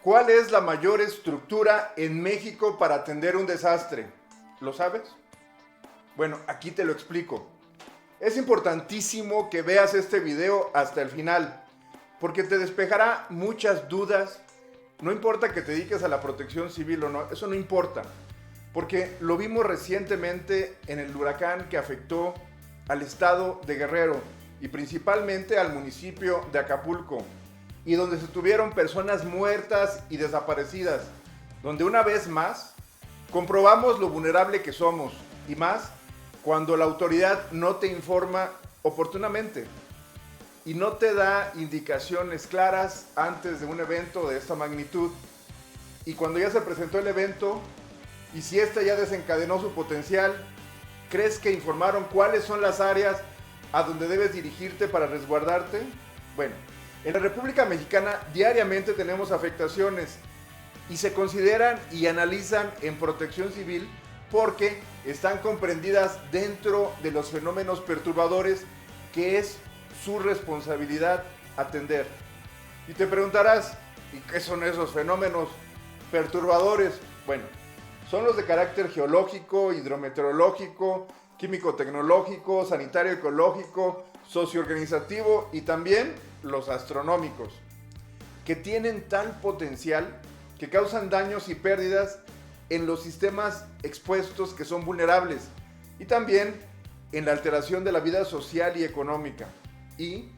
¿Cuál es la mayor estructura en México para atender un desastre? ¿Lo sabes? Bueno, aquí te lo explico. Es importantísimo que veas este video hasta el final, porque te despejará muchas dudas. No importa que te dediques a la protección civil o no, eso no importa, porque lo vimos recientemente en el huracán que afectó al estado de Guerrero y principalmente al municipio de Acapulco, y donde se tuvieron personas muertas y desaparecidas, donde una vez más comprobamos lo vulnerable que somos, y más cuando la autoridad no te informa oportunamente y no te da indicaciones claras antes de un evento de esta magnitud. Y cuando ya se presentó el evento, y si éste ya desencadenó su potencial, ¿crees que informaron cuáles son las áreas a donde debes dirigirte para resguardarte? Bueno, en la República Mexicana diariamente tenemos afectaciones y se consideran y analizan en protección civil porque están comprendidas dentro de los fenómenos perturbadores que es su responsabilidad atender. Y te preguntarás, ¿y qué son esos fenómenos perturbadores? Bueno, son los de carácter geológico, hidrometeorológico, químico-tecnológico, sanitario-ecológico, socioorganizativo y también los astronómicos, que tienen tal potencial que causan daños y pérdidas en los sistemas expuestos que son vulnerables y también en la alteración de la vida social y económica y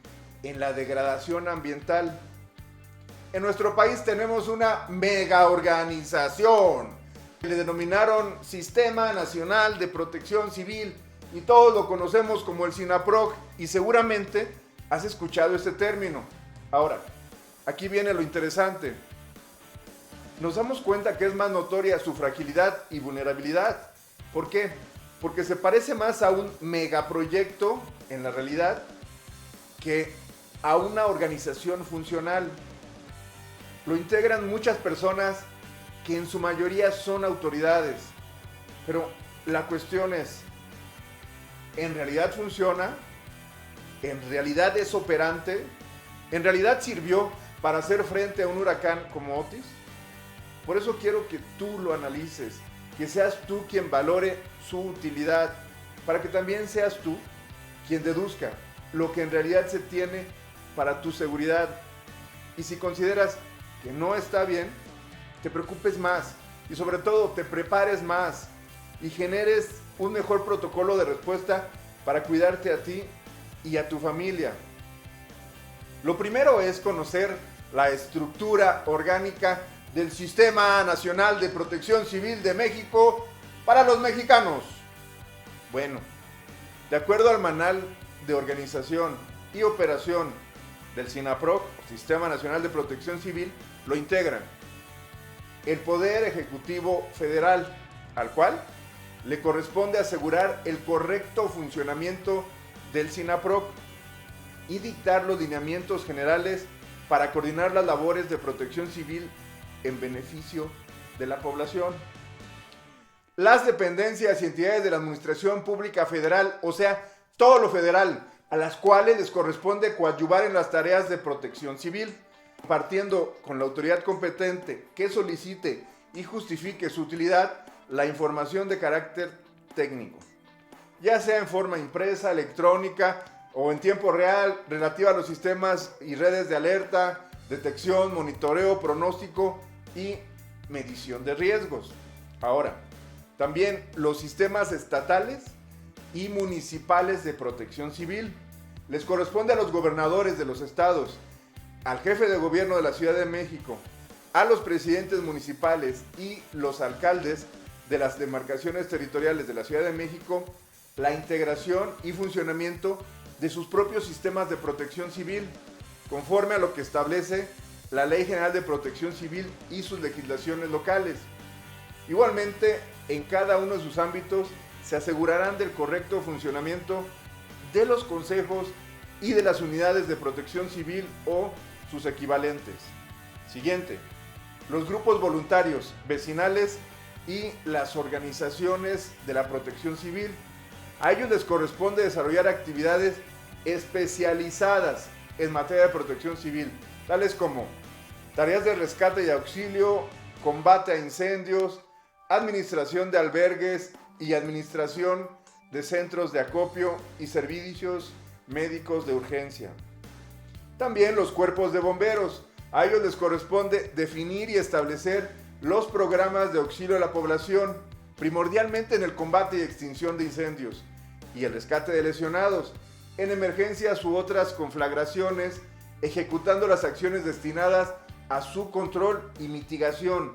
en la degradación ambiental. En nuestro país tenemos una mega organización que le denominaron Sistema Nacional de Protección Civil y todos lo conocemos como el SINAPROC y seguramente has escuchado este término. Ahora, aquí viene lo interesante. Nos damos cuenta que es más notoria su fragilidad y vulnerabilidad. ¿Por qué? Porque se parece más a un megaproyecto en la realidad que a una organización funcional. Lo integran muchas personas que en su mayoría son autoridades. Pero la cuestión es, ¿en realidad funciona? ¿En realidad es operante? ¿En realidad sirvió para hacer frente a un huracán como Otis? Por eso quiero que tú lo analices, que seas tú quien valore su utilidad, para que también seas tú quien deduzca lo que en realidad se tiene para tu seguridad. Y si consideras que no está bien, te preocupes más y sobre todo te prepares más y generes un mejor protocolo de respuesta para cuidarte a ti y a tu familia. Lo primero es conocer la estructura orgánica del Sistema Nacional de Protección Civil de México para los mexicanos. Bueno, de acuerdo al Manual de Organización y Operación del SINAPROC, Sistema Nacional de Protección Civil, lo integran el Poder Ejecutivo Federal, al cual le corresponde asegurar el correcto funcionamiento del SINAPROC y dictar los lineamientos generales para coordinar las labores de protección civil en beneficio de la población. Las dependencias y entidades de la Administración Pública Federal, o sea, todo lo federal, a las cuales les corresponde coadyuvar en las tareas de protección civil, partiendo con la autoridad competente que solicite y justifique su utilidad la información de carácter técnico, ya sea en forma impresa, electrónica o en tiempo real, relativa a los sistemas y redes de alerta, detección, monitoreo, pronóstico y medición de riesgos. Ahora, también los sistemas estatales y municipales de protección civil. Les corresponde a los gobernadores de los estados, al jefe de gobierno de la Ciudad de México, a los presidentes municipales y los alcaldes de las demarcaciones territoriales de la Ciudad de México, la integración y funcionamiento de sus propios sistemas de protección civil, conforme a lo que establece la Ley General de Protección Civil y sus legislaciones locales. Igualmente, en cada uno de sus ámbitos se asegurarán del correcto funcionamiento de los consejos y de las unidades de protección civil o sus equivalentes. Siguiente, los grupos voluntarios, vecinales y las organizaciones de la protección civil. A ellos les corresponde desarrollar actividades especializadas en materia de protección civil, tales como tareas de rescate y auxilio, combate a incendios, administración de albergues y administración de centros de acopio y servicios médicos de urgencia. También los cuerpos de bomberos. A ellos les corresponde definir y establecer los programas de auxilio a la población, primordialmente en el combate y extinción de incendios y el rescate de lesionados, en emergencias u otras conflagraciones, ejecutando las acciones destinadas a su control y mitigación,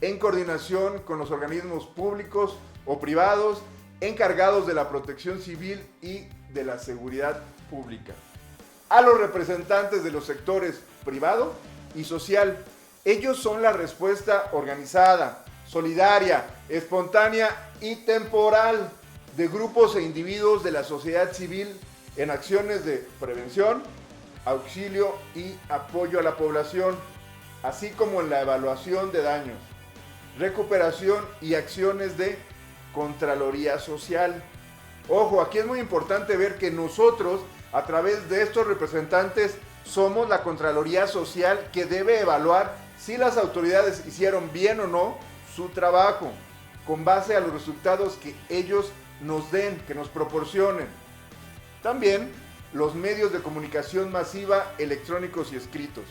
en coordinación con los organismos públicos o privados encargados de la protección civil y de la seguridad pública. A los representantes de los sectores privado y social, ellos son la respuesta organizada, solidaria, espontánea y temporal de grupos e individuos de la sociedad civil en acciones de prevención, auxilio y apoyo a la población, así como en la evaluación de daños, recuperación y acciones de Contraloría Social. Ojo, aquí es muy importante ver que nosotros, a través de estos representantes, somos la Contraloría Social que debe evaluar si las autoridades hicieron bien o no su trabajo, con base a los resultados que ellos nos den, que nos proporcionen. También los medios de comunicación masiva, electrónicos y escritos.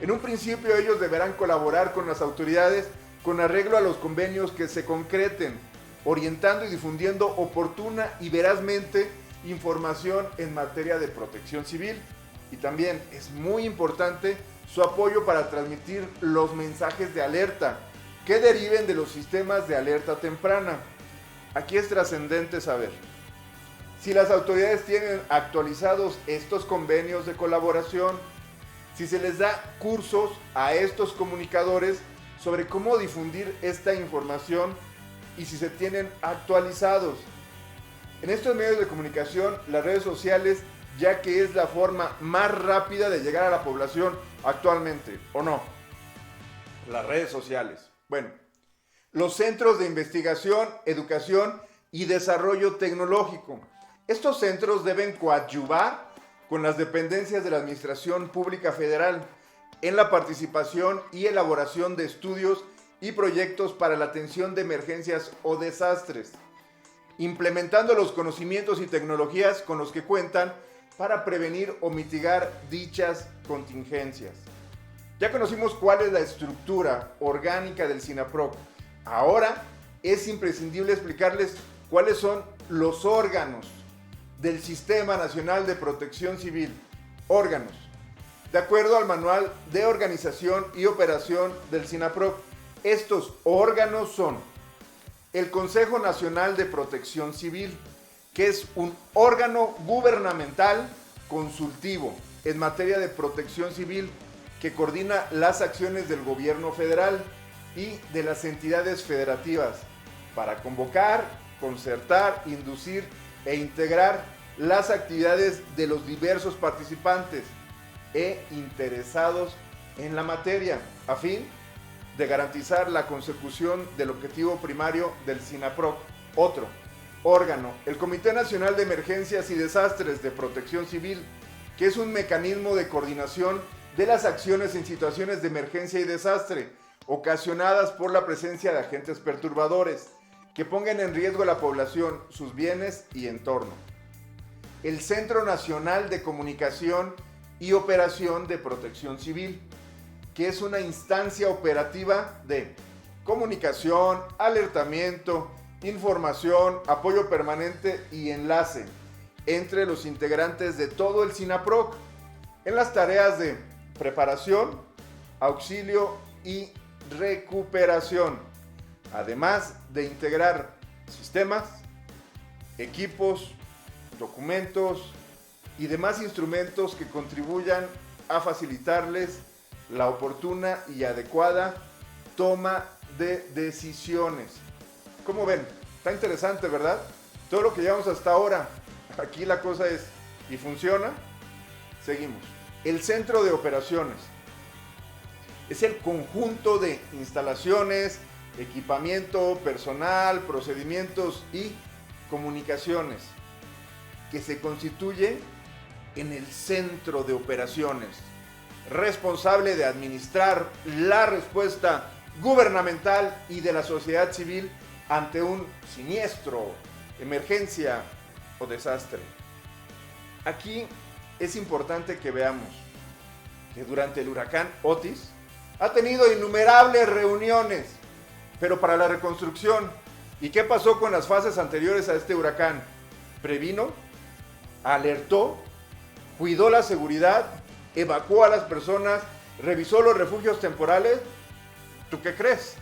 En un principio ellos deberán colaborar con las autoridades con arreglo a los convenios que se concreten, orientando y difundiendo oportuna y verazmente información en materia de protección civil. Y también es muy importante su apoyo para transmitir los mensajes de alerta que deriven de los sistemas de alerta temprana. Aquí es trascendente saber si las autoridades tienen actualizados estos convenios de colaboración, si se les da cursos a estos comunicadores sobre cómo difundir esta información y si se tienen actualizados. En estos medios de comunicación, las redes sociales, ya que es la forma más rápida de llegar a la población actualmente, ¿o no? Las redes sociales. Bueno, los centros de investigación, educación y desarrollo tecnológico. Estos centros deben coadyuvar con las dependencias de la Administración Pública Federal en la participación y elaboración de estudios y proyectos para la atención de emergencias o desastres, implementando los conocimientos y tecnologías con los que cuentan para prevenir o mitigar dichas contingencias. Ya conocimos cuál es la estructura orgánica del SINAPROC. Ahora es imprescindible explicarles cuáles son los órganos del Sistema Nacional de Protección Civil. Órganos. De acuerdo al Manual de Organización y Operación del SINAPROC, estos órganos son el Consejo Nacional de Protección Civil, que es un órgano gubernamental consultivo en materia de protección civil que coordina las acciones del gobierno federal y de las entidades federativas para convocar, concertar, inducir e integrar las actividades de los diversos participantes e interesados en la materia, a fin de garantizar la consecución del objetivo primario del SINAPROC. Otro órgano, el Comité Nacional de Emergencias y Desastres de Protección Civil, que es un mecanismo de coordinación de las acciones en situaciones de emergencia y desastre ocasionadas por la presencia de agentes perturbadores que pongan en riesgo a la población, sus bienes y entorno. El Centro Nacional de Comunicación y Operación de Protección Civil, que es una instancia operativa de comunicación, alertamiento, información, apoyo permanente y enlace entre los integrantes de todo el SINAPROC en las tareas de preparación, auxilio y recuperación, además de integrar sistemas, equipos, documentos y demás instrumentos que contribuyan a facilitarles la oportuna y adecuada toma de decisiones. ¿Cómo ven? Está interesante, ¿verdad? Todo lo que llevamos hasta ahora. Aquí la cosa es, ¿y funciona? Seguimos. El centro de operaciones es el conjunto de instalaciones, equipamiento, personal, procedimientos y comunicaciones que se constituye en el centro de operaciones, responsable de administrar la respuesta gubernamental y de la sociedad civil ante un siniestro, emergencia o desastre. Aquí es importante que veamos que durante el huracán Otis ha tenido innumerables reuniones, pero para la reconstrucción. ¿Y qué pasó con las fases anteriores a este huracán? Previno, alertó, cuidó la seguridad, evacuó a las personas, revisó los refugios temporales. ¿Tú qué crees?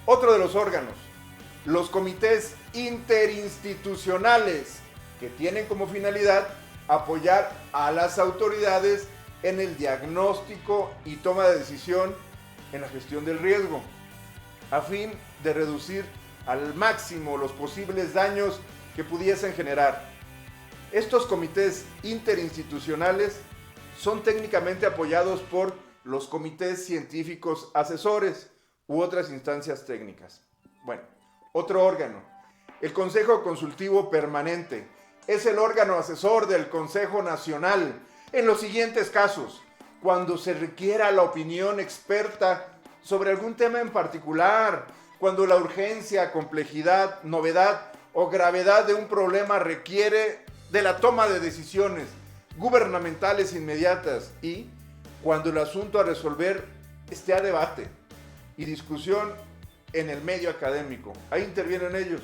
Otro de los órganos, los comités interinstitucionales, que tienen como finalidad apoyar a las autoridades en el diagnóstico y toma de decisión en la gestión del riesgo, a fin de reducir al máximo los posibles daños que pudiesen generar. Estos comités interinstitucionales son técnicamente apoyados por los comités científicos asesores u otras instancias técnicas. Bueno, otro órgano, el Consejo Consultivo Permanente, es el órgano asesor del Consejo Nacional en los siguientes casos: cuando se requiera la opinión experta sobre algún tema en particular, cuando la urgencia, complejidad, novedad o gravedad de un problema requiere de la toma de decisiones gubernamentales inmediatas, y cuando el asunto a resolver esté a debate y discusión en el medio académico. Ahí intervienen ellos.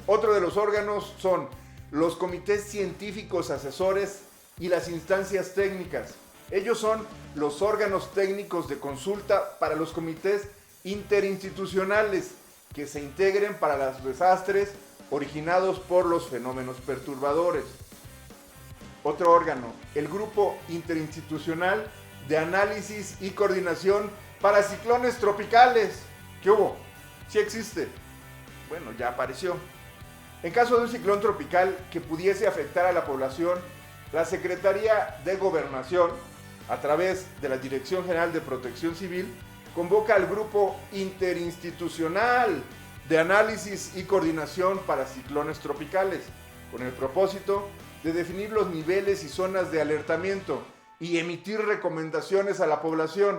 Otro de los órganos son los comités científicos asesores y las instancias técnicas. Ellos son los órganos técnicos de consulta para los comités interinstitucionales que se integren para los desastres originados por los fenómenos perturbadores. Otro órgano, el Grupo Interinstitucional de Análisis y Coordinación para Ciclones Tropicales. ¿Qué hubo? Sí existe. Bueno, ya apareció. En caso de un ciclón tropical que pudiese afectar a la población, la Secretaría de Gobernación, a través de la Dirección General de Protección Civil, convoca al Grupo Interinstitucional de Análisis y Coordinación para Ciclones Tropicales, con el propósito de definir los niveles y zonas de alertamiento y emitir recomendaciones a la población.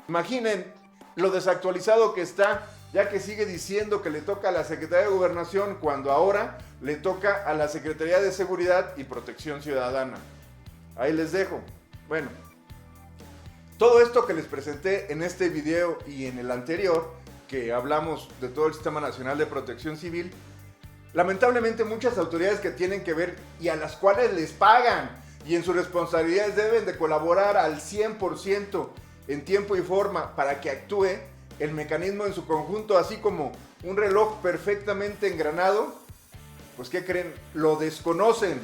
Imaginen lo desactualizado que está, ya que sigue diciendo que le toca a la Secretaría de Gobernación cuando ahora le toca a la Secretaría de Seguridad y Protección Ciudadana. Ahí les dejo. Bueno, todo esto que les presenté en este video y en el anterior, que hablamos de todo el Sistema Nacional de Protección Civil, lamentablemente muchas autoridades que tienen que ver y a las cuales les pagan y en sus responsabilidades deben de colaborar al 100% en tiempo y forma para que actúe el mecanismo en su conjunto, así como un reloj perfectamente engranado, pues ¿qué creen? Lo desconocen.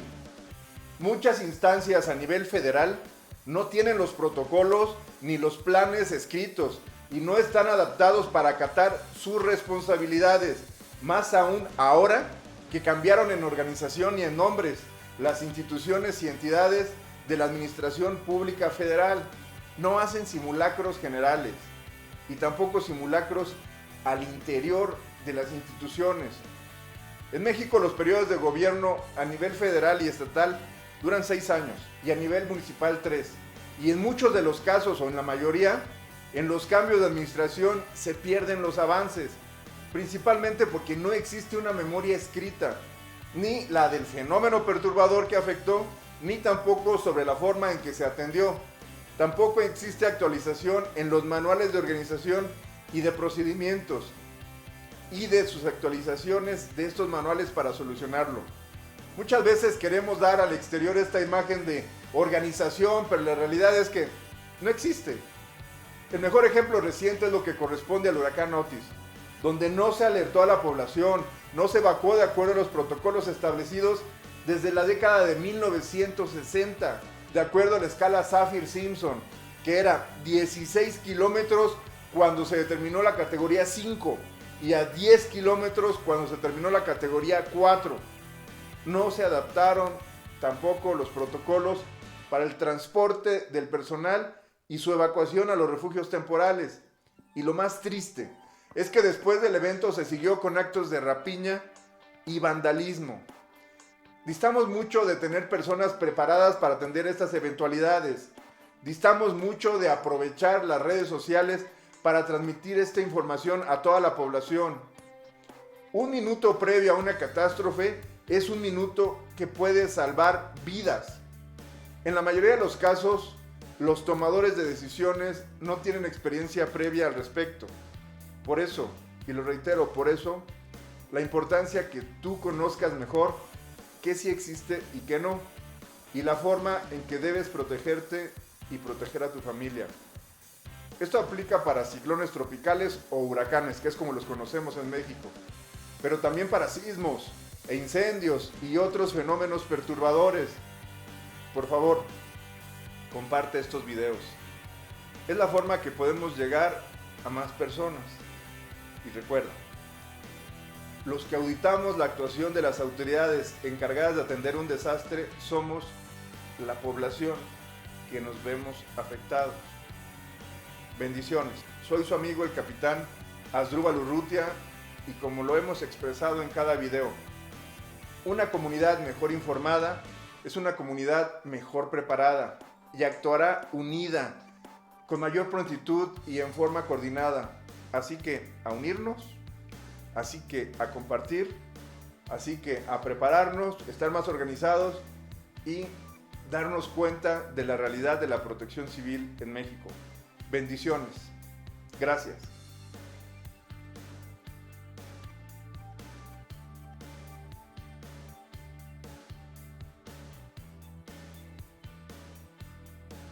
Muchas instancias a nivel federal no tienen los protocolos ni los planes escritos y no están adaptados para acatar sus responsabilidades, más aún ahora que cambiaron en organización y en nombres las instituciones y entidades de la Administración Pública Federal. No hacen simulacros generales y tampoco simulacros al interior de las instituciones. En México los periodos de gobierno a nivel federal y estatal duran 6 años y a nivel municipal 3. Y en muchos de los casos, o en la mayoría, en los cambios de administración se pierden los avances, principalmente porque no existe una memoria escrita, ni la del fenómeno perturbador que afectó, ni tampoco sobre la forma en que se atendió. Tampoco existe actualización en los manuales de organización y de procedimientos y de sus actualizaciones de estos manuales para solucionarlo. Muchas veces queremos dar al exterior esta imagen de organización, pero la realidad es que no existe. El mejor ejemplo reciente es lo que corresponde al huracán Otis, donde no se alertó a la población, no se evacuó de acuerdo a los protocolos establecidos desde la década de 1960, de acuerdo a la escala Saffir-Simpson, que era 16 kilómetros cuando se determinó la categoría 5 y a 10 kilómetros cuando se terminó la categoría 4. No se adaptaron tampoco los protocolos para el transporte del personal y su evacuación a los refugios temporales. Y lo más triste es que después del evento se siguió con actos de rapiña y vandalismo. Distamos mucho de tener personas preparadas para atender estas eventualidades. Distamos mucho de aprovechar las redes sociales para transmitir esta información a toda la población. Un minuto previo a una catástrofe es un minuto que puede salvar vidas. En la mayoría de los casos, los tomadores de decisiones no tienen experiencia previa al respecto. Por eso, y lo reitero, por eso, la importancia que tú conozcas mejor qué sí existe y qué no, y la forma en que debes protegerte y proteger a tu familia. Esto aplica para ciclones tropicales o huracanes, que es como los conocemos en México, pero también para sismos e incendios y otros fenómenos perturbadores. Por favor, comparte estos videos. Es la forma que podemos llegar a más personas. Y recuerda, los que auditamos la actuación de las autoridades encargadas de atender un desastre somos la población que nos vemos afectados. Bendiciones. Soy su amigo el capitán Asdrúbal Urrutia y como lo hemos expresado en cada video, una comunidad mejor informada es una comunidad mejor preparada y actuará unida, con mayor prontitud y en forma coordinada. Así que a unirnos, así que a compartir, así que a prepararnos, estar más organizados y darnos cuenta de la realidad de la protección civil en México. Bendiciones. Gracias.